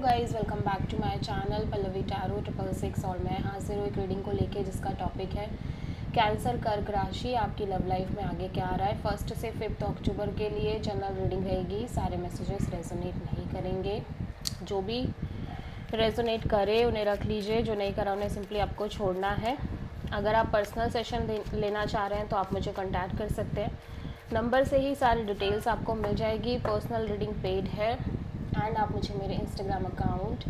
Guys, welcome back to my channel Pallavi tarot 666 और मैं हाजिर हूँ एक रीडिंग को लेके जिसका टॉपिक है कैंसर कर्क राशि। आपकी लव लाइफ में आगे क्या आ रहा है। 1 से 5 अक्टूबर के लिए जनरल रीडिंग रहेगी। सारे मैसेजेस रेजोनेट नहीं करेंगे। जो भी रेजोनेट करे उन्हें रख लीजिए, जो नहीं करा उन्हें सिंपली आपको छोड़ना है। अगर आप पर्सनल सेशन लेना चाह रहे हैं तो आप मुझे कॉन्टैक्ट कर सकते हैं। नंबर से ही सारी डिटेल्स आपको मिल जाएगी। पर्सनल रीडिंग पेड है एंड आप मुझे मेरे इंस्टाग्राम अकाउंट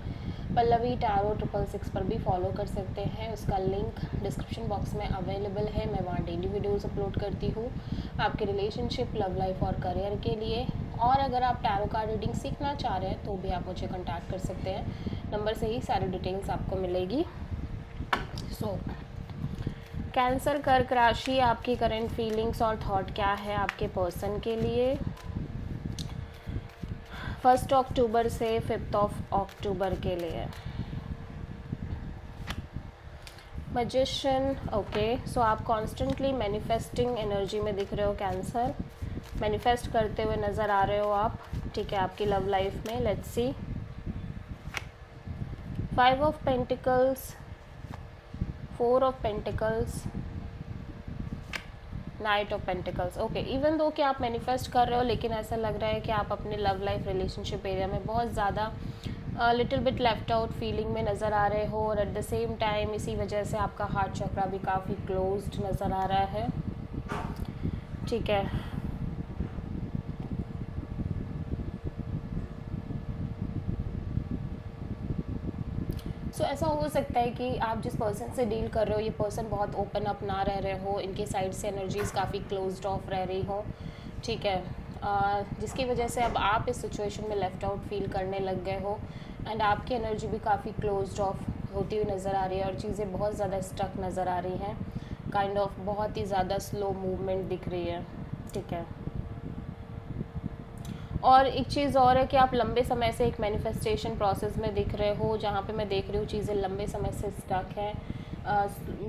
पल्लवी टैरो 666 पर भी फॉलो कर सकते हैं। उसका लिंक डिस्क्रिप्शन बॉक्स में अवेलेबल है। मैं वहाँ डेली वीडियोस अपलोड करती हूँ आपके रिलेशनशिप, लव लाइफ और करियर के लिए। और अगर आप टैरो कार्ड रीडिंग सीखना चाह रहे हैं तो भी आप मुझे कॉन्टैक्ट कर सकते हैं। नंबर से ही सारी डिटेल्स आपको मिलेगी। कैंसर कर्क राशि, आपकी करंट फीलिंग्स और थॉट क्या है आपके पर्सन के लिए 1 अक्टूबर से 5 अक्टूबर के लिए। Magician, okay. सो आप कॉन्स्टेंटली मैनिफेस्टिंग एनर्जी में दिख रहे हो कैंसर। मैनिफेस्ट करते हुए नज़र आ रहे हो आप, ठीक है, आपकी लव लाइफ में। Let's see 5 of pentacles, 4 of pentacles, night of pentacles. Okay, even though कि आप मैनिफेस्ट कर रहे हो लेकिन ऐसा लग रहा है कि आप अपने लव लाइफ रिलेशनशिप एरिया में बहुत ज़्यादा little bit left out feeling में नज़र आ रहे हो। और एट द सेम टाइम इसी वजह से आपका हार्ट चक्रा भी काफ़ी क्लोज्ड नज़र आ रहा है, ठीक है। ऐसा हो सकता है कि आप जिस पर्सन से डील कर रहे हो ये पर्सन बहुत ओपन अप ना रह रहे हो, इनके साइड से एनर्जीज़ काफ़ी क्लोज्ड ऑफ रह रही हो, ठीक है। जिसकी वजह से अब आप इस सिचुएशन में लेफ़्ट आउट फील करने लग गए हो एंड आपकी एनर्जी भी काफ़ी क्लोज्ड ऑफ होती हुई नज़र आ रही है और चीज़ें बहुत ज़्यादा स्टक नज़र आ रही हैं। काइंड ऑफ बहुत ही ज़्यादा स्लो मूवमेंट दिख रही है, ठीक है। और एक चीज़ और है कि आप लंबे समय से एक मैनिफेस्टेशन प्रोसेस में दिख रहे हो, जहाँ पे मैं देख रही हूँ चीज़ें लंबे समय से स्टक हैं,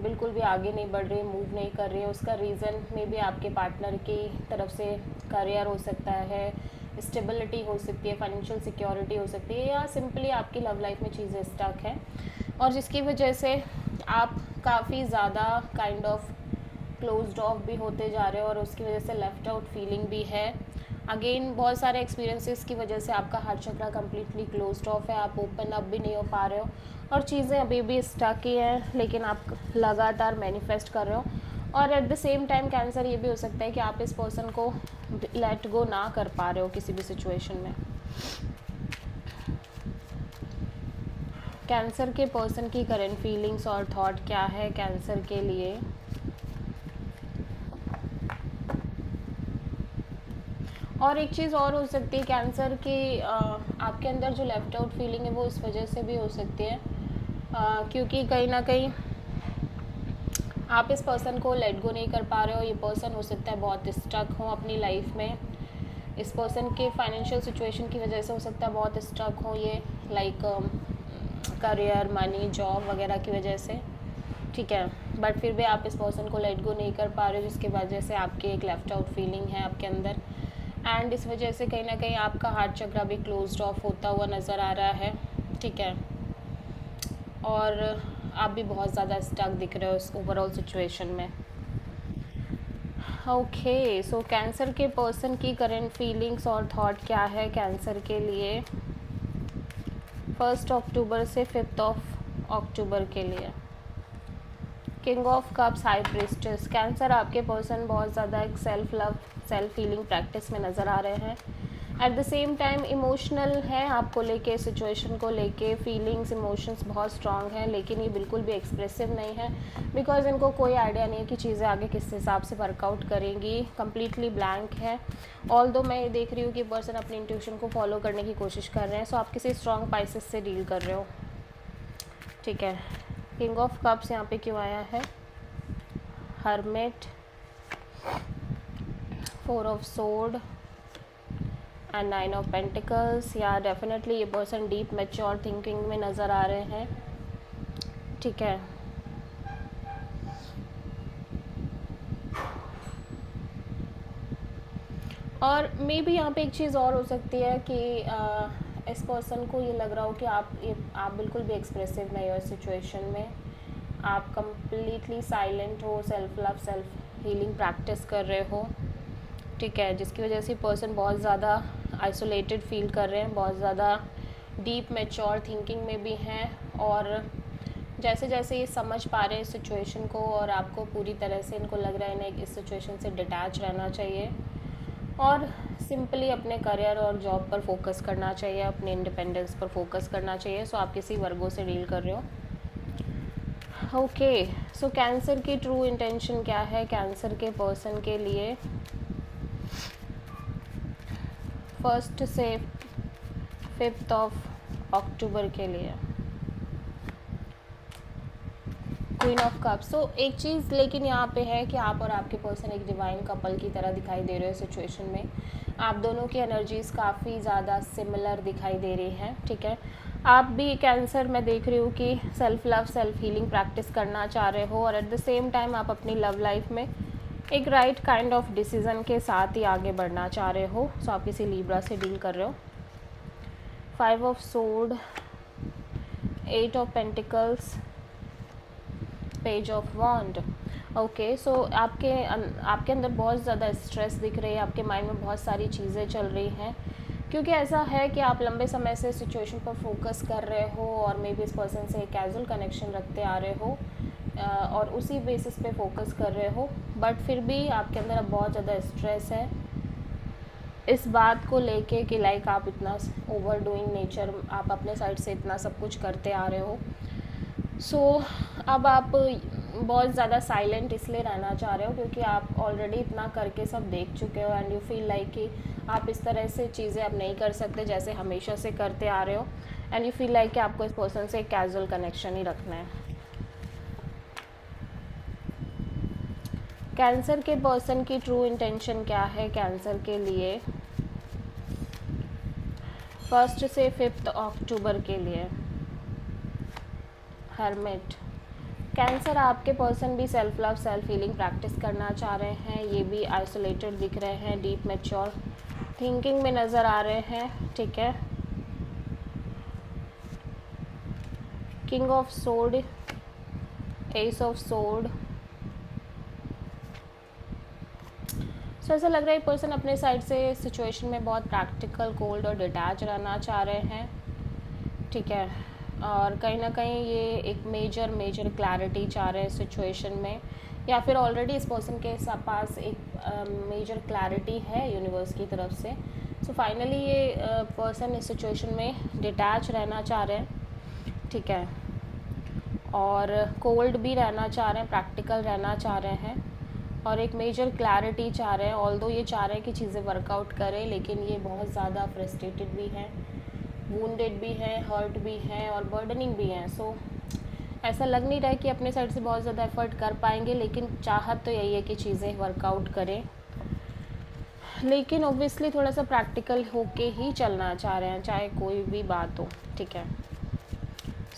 बिल्कुल भी आगे नहीं बढ़ रही, मूव नहीं कर रही है। उसका रीज़न में भी आपके पार्टनर की तरफ से करियर हो सकता है, स्टेबिलिटी हो सकती है, फाइनेंशियल सिक्योरिटी हो सकती है, या सिंपली आपकी लव लाइफ में चीज़ें स्टक हैं और जिसकी वजह से आप काफ़ी ज़्यादा काइंड ऑफ क्लोज्ड ऑफ भी होते जा रहे हो और उसकी वजह से लेफ़्ट आउट फीलिंग भी है। अगेन बहुत सारे एक्सपीरियंसेस की वजह से आपका heart chakra completely closed of है, आप ओपन अप भी नहीं हो पा रहे हो और चीज़ें अभी भी स्टक ही हैं, लेकिन आप लगातार मैनिफेस्ट कर रहे हो। और at the same time cancer ये भी हो सकता है कि आप इस पर्सन को लेट गो ना कर पा रहे हो किसी भी सिचुएशन में। कैंसर के पर्सन की करंट फीलिंग्स और थॉट क्या है कैंसर के लिए। और एक चीज़ और हो सकती है कैंसर की, आपके अंदर जो लेफ़्ट आउट फीलिंग है वो इस वजह से भी हो सकती है क्योंकि कहीं ना कहीं आप इस पर्सन को लेट गो नहीं कर पा रहे हो। ये पर्सन हो सकता है बहुत स्टक हो अपनी लाइफ में, इस पर्सन के फाइनेंशियल सिचुएशन की वजह से हो सकता है बहुत स्टक हो ये, लाइक करियर, मनी, जॉब वगैरह की वजह से, ठीक है। बट फिर भी आप इस पर्सन को लेट गो नहीं कर पा रहे हो, जिसकी वजह से आपकी एक लेफ़्ट आउट फीलिंग है आपके अंदर एंड इस वजह से कहीं ना कहीं आपका हार्ट चक्रा भी क्लोज्ड ऑफ होता हुआ नज़र आ रहा है, ठीक है। और आप भी बहुत ज़्यादा स्टक दिख रहे हो इस ओवरऑल सिचुएशन में। ओके, सो कैंसर के पर्सन की करंट फीलिंग्स और थॉट क्या है कैंसर के लिए 1 अक्टूबर से 5 अक्टूबर के लिए। King of cups, high priestess. Cancer आपके पर्सन बहुत ज़्यादा एक self love, self healing practice में नज़र आ रहे हैं। At the same time emotional है आपको लेके, सिचुएशन को लेके फीलिंग्स, इमोशंस बहुत स्ट्रांग हैं, लेकिन ये बिल्कुल भी एक्सप्रेसिव नहीं है बिकॉज इनको कोई आइडिया नहीं है कि चीज़ें आगे किस हिसाब से वर्कआउट करेंगी। कम्प्लीटली ब्लैंक है। ऑल दो मैं ये देख रही हूँ कि पर्सन अपनी इंट्यूशन को फॉलो करने की कोशिश कर रहे हैं। सो आप किसी स्ट्रॉन्ग पाइसेस से डील कर रहे हो, ठीक है। किंग ऑफ कप्स यहाँ पे क्यों आया है, hermit, 4 of sword and 9 of pentacles. या डेफिनेटली ये पर्सन डीप मैच्योर थिंकिंग में नज़र आ रहे हैं, ठीक है। और मे बी यहाँ पे एक चीज़ और हो सकती है कि इस पर्सन को ये लग रहा हो कि आप बिल्कुल भी एक्सप्रेसिव नहीं हो इस सिचुएशन में, आप कम्प्लीटली साइलेंट हो, self love self healing practice कर रहे हो, ठीक है, जिसकी वजह से पर्सन बहुत ज़्यादा आइसोलेटेड फील कर रहे हैं, बहुत ज़्यादा डीप मैच्योर थिंकिंग में भी हैं, और जैसे जैसे ये समझ पा रहे हैं इस सिचुएशन को, और आपको पूरी तरह से इनको लग रहा है इन्हें इस सिचुएशन से डिटैच रहना चाहिए और सिंपली अपने करियर और जॉब पर फोकस करना चाहिए, अपने इंडिपेंडेंस पर फोकस करना चाहिए। सो आप किसी वर्गों से डील कर रहे हो। ओके, सो कैंसर की ट्रू इंटेंशन क्या है कैंसर के पर्सन के लिए? 1 से 5 अक्टूबर के लिए क्वीन ऑफ कप्स। सो एक चीज़ लेकिन यहाँ पे है कि आप और आपके पर्सन एक डिवाइन कपल की तरह दिखाई दे रहे हो सिचुएशन में। आप दोनों की एनर्जीज़ काफ़ी ज़्यादा सिमिलर दिखाई दे रही हैं, ठीक है। आप भी कैंसर मैं देख रही हूँ कि self love self healing practice करना चाह रहे हो, और एट द सेम टाइम आप अपनी लव लाइफ में एक राइट काइंड ऑफ डिसीज़न के साथ ही आगे बढ़ना चाह रहे हो। सो आप किसी लिब्रा से डील कर रहे हो। 5 of sword, 8 of pentacles, page of wand. Okay, so आपके अंदर बहुत ज़्यादा स्ट्रेस दिख रही है, आपके माइंड में बहुत सारी चीज़ें चल रही हैं, क्योंकि ऐसा है कि आप लंबे समय से सिचुएशन पर फोकस कर रहे हो और मे बी इस पर्सन से कैजुअल कनेक्शन रखते आ रहे हो और उसी बेसिस पे फोकस कर रहे हो, बट फिर भी आपके अंदर अब बहुत ज़्यादा स्ट्रेस है इस बात को लेके कि लाइक आप इतना ओवर डूइंग नेचर, आप अपने साइड से इतना सब कुछ करते आ रहे हो। सो अब आप बहुत ज़्यादा साइलेंट इसलिए रहना चाह रहे हो क्योंकि आप ऑलरेडी इतना करके सब देख चुके हो, एंड यू फील लाइक कि आप इस तरह से चीज़ें अब नहीं कर सकते जैसे हमेशा से करते आ रहे हो, एंड यू फील लाइक कि आपको इस पर्सन से एक कैजुअल कनेक्शन ही रखना है। कैंसर के पर्सन की ट्रू इंटेंशन क्या है कैंसर के लिए 1 से 5 अक्टूबर के लिए? हर्मिट। कैंसर आपके पर्सन भी self love self healing practice करना चाह रहे हैं, ये भी आइसोलेटेड दिख रहे हैं, डीप मैच्योर थिंकिंग में नज़र आ रहे हैं, ठीक है। King of sword, ace of sword. So ऐसा लग रहा है पर्सन अपने साइड से सिचुएशन में बहुत प्रैक्टिकल कोल्ड और डिटैच रहना चाह रहे हैं, ठीक है, और कहीं ना कहीं ये एक मेजर क्लैरिटी चाह रहे हैं सिचुएशन में, या फिर ऑलरेडी इस पर्सन के पास एक मेजर क्लैरिटी है यूनिवर्स की तरफ से। सो फाइनली ये पर्सन इस सिचुएशन में डिटैच रहना चाह रहे हैं, ठीक है, और कोल्ड भी रहना चाह रहे हैं, प्रैक्टिकल रहना चाह रहे हैं, और एक मेजर क्लैरिटी चाह रहे हैं। ऑल्दो ये चाह रहे हैं कि चीज़ें वर्कआउट करें, लेकिन ये बहुत ज़्यादा फ्रस्ट्रेटेड भी हैं, वूंडेड भी हैं, हर्ट भी हैं और बर्डनिंग भी हैं। सो ऐसा लग नहीं रहा है कि अपने साइड से बहुत ज़्यादा एफर्ट कर पाएंगे, लेकिन चाहत तो यही है कि चीज़ें वर्कआउट करें, लेकिन ऑब्वियसली थोड़ा सा प्रैक्टिकल होके ही चलना चाह रहे हैं चाहे कोई भी बात हो, ठीक है।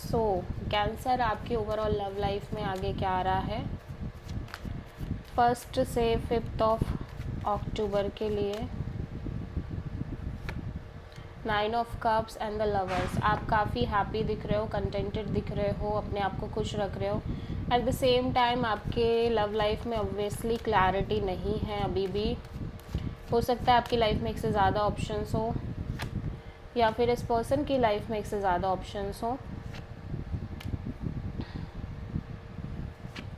सो कैंसर आपकी ओवरऑल लव लाइफ में आगे क्या आ रहा है 1 से 5 अक्टूबर के लिए? 9 of cups and the lovers. आप काफ़ी हैप्पी दिख रहे हो, कंटेंटेड दिख रहे हो, अपने आप को खुश रख रहे हो। एट द सेम टाइम आपके लव लाइफ में ऑब्वियसली क्लैरिटी नहीं है अभी भी। हो सकता है आपकी लाइफ में एक से ज़्यादा ऑप्शंस हो, या फिर इस पर्सन की लाइफ में एक से ज़्यादा ऑप्शंस हो,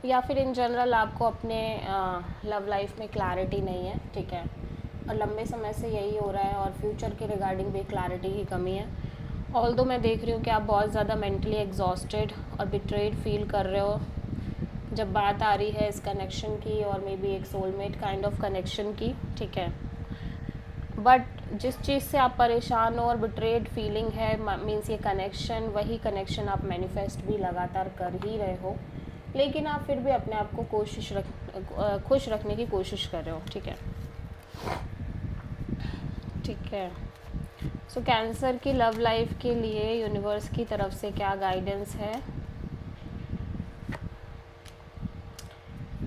या फिर इन जनरल आपको अपने लव लाइफ में क्लैरिटी नहीं है, ठीक है, और लंबे समय से यही हो रहा है, और फ्यूचर के रिगार्डिंग भी क्लैरिटी की कमी है। ऑल्दो मैं देख रही हूँ कि आप बहुत ज़्यादा मेंटली एग्जॉस्टेड और बिट्रेड फील कर रहे हो जब बात आ रही है इस कनेक्शन की, और मे बी एक सोलमेट काइंड ऑफ कनेक्शन की, ठीक है। बट जिस चीज़ से आप परेशान हो और बिट्रेड फीलिंग है, मीन्स ये कनेक्शन, वही कनेक्शन आप मैनिफेस्ट भी लगातार कर ही रहे हो, लेकिन आप फिर भी अपने आप को खुश रखने की कोशिश कर रहे हो, ठीक है, ठीक है। सो कैंसर की लव लाइफ के लिए यूनिवर्स की तरफ से क्या गाइडेंस है?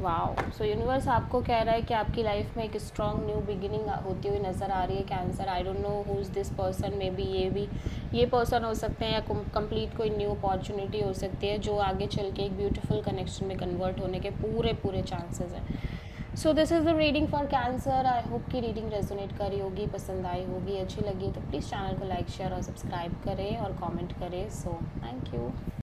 वाओ! सो यूनिवर्स आपको कह रहा है कि आपकी लाइफ में एक स्ट्रॉन्ग न्यू बिगिनिंग होती हुई नज़र आ रही है cancer. I don't know who is this person, may be ये पर्सन हो सकते हैं या कंप्लीट कोई न्यू अपॉर्चुनिटी हो सकती है जो आगे चल के एक ब्यूटीफुल कनेक्शन में कन्वर्ट होने के पूरे पूरे चांसेस हैं। So this is the reading for cancer. I hope कि रीडिंग रेजोनेट करी होगी, पसंद आई होगी, अच्छी लगी तो प्लीज़ चैनल को लाइक शेयर और सब्सक्राइब करें और कमेंट करें। So thank you.